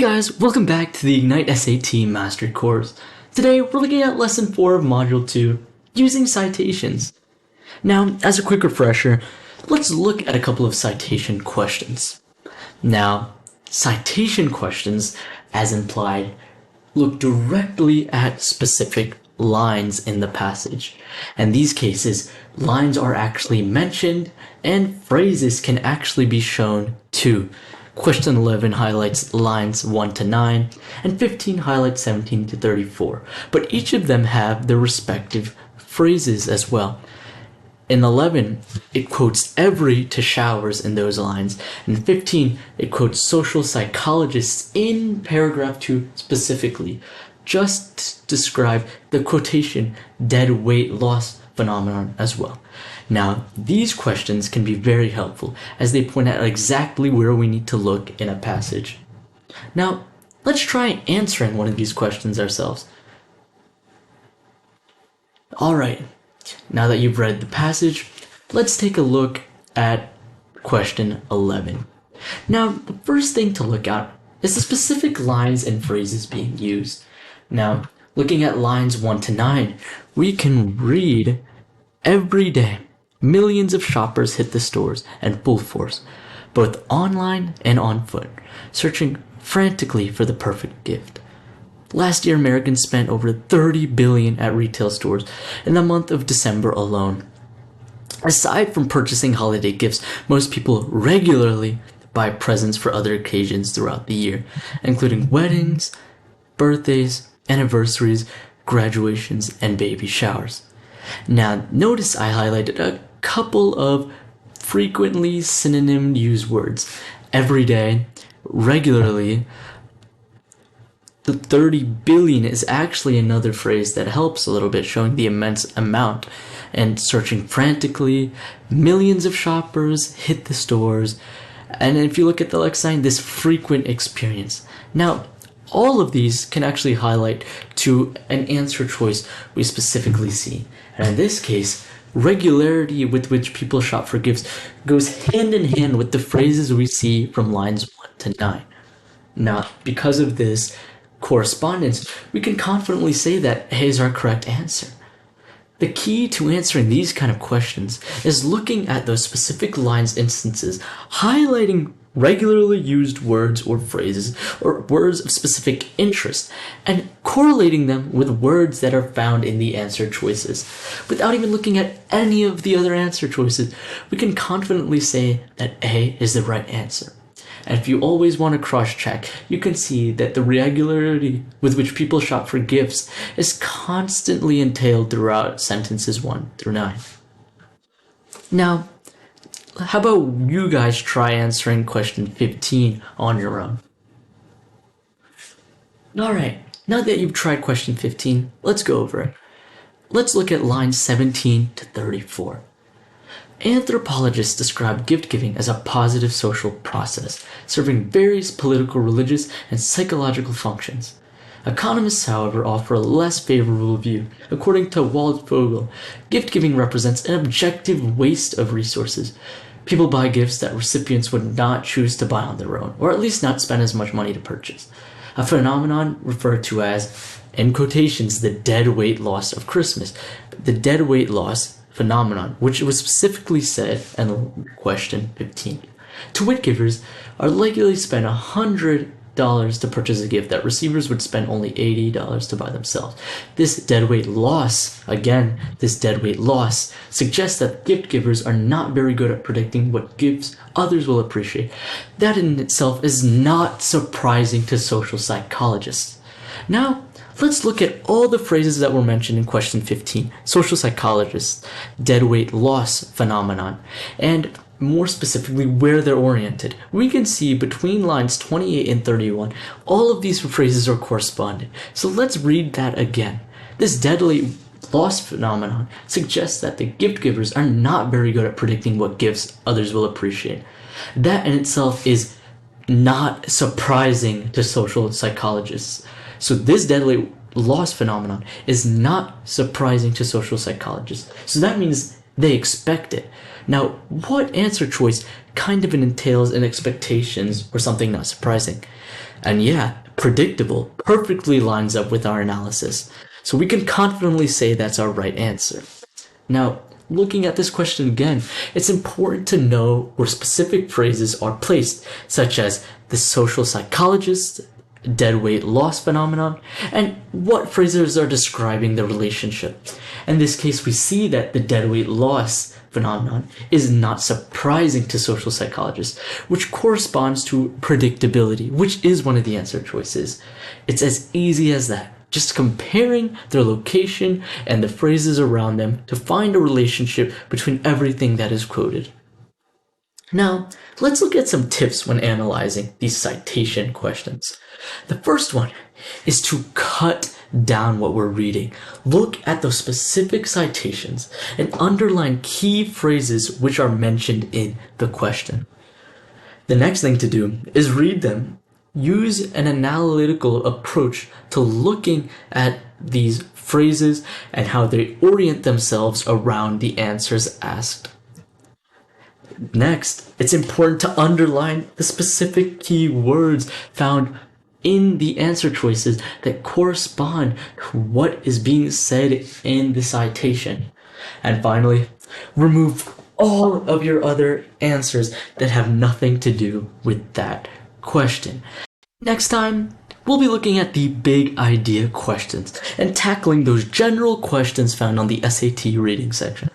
guys, welcome back to the Ignite SAT Mastery course. Today we're looking at Lesson 4 of Module 2, Using Citations. Now, as a quick refresher, let's look at a couple of citation questions. Now, citation questions, as implied, look directly at specific lines in the passage. In these cases, lines are actually mentioned and phrases can actually be shown too. Question 11 highlights lines 1 to 9, and 15 highlights 17 to 34, but each of them have their respective phrases as well. In 11, it quotes every to showers in those lines, and in 15, it quotes social psychologists in paragraph 2 specifically, just to describe the quotation dead weight loss phenomenon as well. Now, these questions can be very helpful as they point out exactly where we need to look in a passage. Now, let's try answering one of these questions ourselves. Alright, now that you've read the passage, let's take a look at question 11. Now, the first thing to look at is the specific lines and phrases being used. Now, looking at lines 1 to 9, we can read, every day, millions of shoppers hit the stores in full force, both online and on foot, searching frantically for the perfect gift. Last year, Americans spent over $30 billion at retail stores in the month of December alone. Aside from purchasing holiday gifts, most people regularly buy presents for other occasions throughout the year, including weddings, birthdays, anniversaries, graduations, and baby showers. Now, notice I highlighted a couple of frequently synonym used words. Every day, regularly. The 30 billion is actually another phrase that helps a little bit, showing the immense amount. And searching frantically, millions of shoppers hit the stores. And if you look at the lexicon, this frequent experience. Now, all of these can actually highlight to an answer choice we specifically see. And in this case, regularity with which people shop for gifts goes hand in hand with the phrases we see from lines 1 to 9. Now, because of this correspondence, we can confidently say that A is our correct answer. The key to answering these kind of questions is looking at those specific lines instances, highlighting regularly used words or phrases or words of specific interest, and correlating them with words that are found in the answer choices. Without even looking at any of the other answer choices, we can confidently say that A is the right answer. And if you always want to cross-check, you can see that the regularity with which people shop for gifts is constantly entailed throughout sentences 1 through 9. Now, how about you guys try answering question 15 on your own? Alright, now that you've tried question 15, let's go over it. Let's look at lines 17 to 34. Anthropologists describe gift-giving as a positive social process, serving various political, religious, and psychological functions. Economists, however, offer a less favorable view. According to Waldvogel, gift-giving represents an objective waste of resources. People buy gifts that recipients would not choose to buy on their own, or at least not spend as much money to purchase. A phenomenon referred to as, in quotations, the dead weight loss of Christmas. The dead weight loss phenomenon, which was specifically said in question 15. To wit, givers are likely to spend $100 to purchase a gift that receivers would spend only $80 to buy themselves. This dead weight loss, suggests that gift givers are not very good at predicting what gifts others will appreciate. That in itself is not surprising to social psychologists. Now, let's look at all the phrases that were mentioned in question 15, social psychologists, dead weight loss phenomenon, and more specifically where they're oriented. We can see between lines 28 and 31, all of these phrases are corresponding. So let's read that again. This dead weight loss phenomenon suggests that the gift givers are not very good at predicting what gifts others will appreciate. That in itself is not surprising to social psychologists. So this dead weight loss phenomenon is not surprising to social psychologists. So that means they expect it. Now, what answer choice kind of entails an expectations or something not surprising? And yeah, predictable perfectly lines up with our analysis. So we can confidently say that's our right answer. Now, looking at this question again, it's important to know where specific phrases are placed, such as the social psychologist, dead weight loss phenomenon, and what phrases are describing the relationship. In this case, we see that the dead weight loss phenomenon is not surprising to social psychologists, which corresponds to predictability, which is one of the answer choices. It's as easy as that. Just comparing their location and the phrases around them to find a relationship between everything that is quoted. Now, let's look at some tips when analyzing these citation questions. The first one is to cut down what we're reading. Look at those specific citations and underline key phrases which are mentioned in the question. The next thing to do is read them. Use an analytical approach to looking at these phrases and how they orient themselves around the answers asked. Next, it's important to underline the specific key words found in the answer choices that correspond to what is being said in the citation. And finally, remove all of your other answers that have nothing to do with that question. Next time, we'll be looking at the big idea questions and tackling those general questions found on the SAT reading section.